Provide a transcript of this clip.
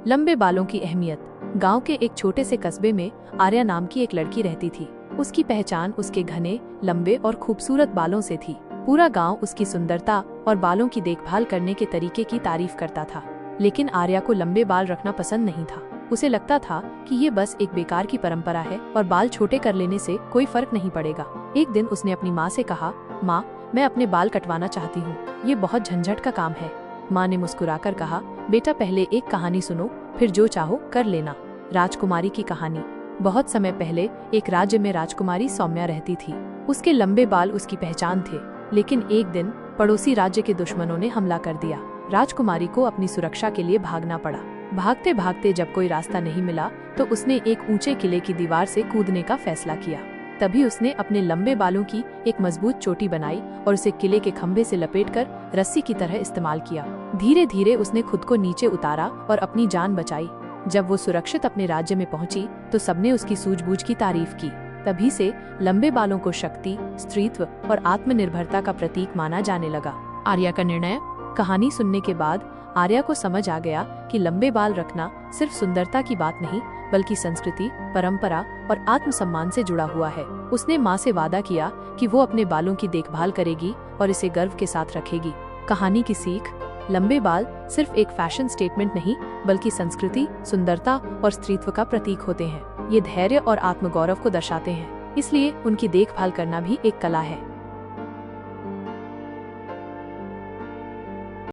लंबे बालों की अहमियत। गांव के एक छोटे से कस्बे में आर्या नाम की एक लड़की रहती थी। उसकी पहचान उसके घने, लंबे और खूबसूरत बालों से थी। पूरा गांव उसकी सुंदरता और बालों की देखभाल करने के तरीके की तारीफ करता था। लेकिन आर्या को लंबे बाल रखना पसंद नहीं था। उसे लगता था कि ये बस एक बेकार की परंपरा है और बाल छोटे कर लेने से कोई फर्क नहीं पड़ेगा। एक दिन उसने अपनी माँ से कहा, माँ, मैं अपने बाल कटवाना चाहती हूँ। ये बहुत झंझट का काम है। माँ ने मुस्कुराकर कहा, बेटा, पहले एक कहानी सुनो, फिर जो चाहो कर लेना। राजकुमारी की कहानी। बहुत समय पहले एक राज्य में राजकुमारी सौम्या रहती थी। उसके लंबे बाल उसकी पहचान थे। लेकिन एक दिन पड़ोसी राज्य के दुश्मनों ने हमला कर दिया। राजकुमारी को अपनी सुरक्षा के लिए भागना पड़ा। भागते भागते जब कोई रास्ता नहीं मिला तो उसने एक ऊंचे किले की दीवार से कूदने का फैसला किया। तभी उसने अपने लंबे बालों की एक मजबूत चोटी बनाई और उसे किले के खंभे से लपेटकर रस्सी की तरह इस्तेमाल किया। धीरे धीरे उसने खुद को नीचे उतारा और अपनी जान बचाई। जब वो सुरक्षित अपने राज्य में पहुंची तो सबने उसकी सूझबूझ की तारीफ की। तभी से लंबे बालों को शक्ति, स्त्रीत्व और आत्मनिर्भरता का प्रतीक माना जाने लगा। आर्या का निर्णय। कहानी सुनने के बाद आर्या को समझ आ गया कि लंबे बाल रखना सिर्फ सुंदरता की बात नहीं, बल्कि संस्कृति, परंपरा और आत्मसम्मान से जुड़ा हुआ है। उसने माँ से वादा किया कि वो अपने बालों की देखभाल करेगी और इसे गर्व के साथ रखेगी। कहानी की सीख। लंबे बाल सिर्फ एक फैशन स्टेटमेंट नहीं, बल्कि संस्कृति, सुंदरता और स्त्रीत्व का प्रतीक होते हैं। ये धैर्य और आत्मगौरव को दर्शाते हैं, इसलिए उनकी देखभाल करना भी एक कला है।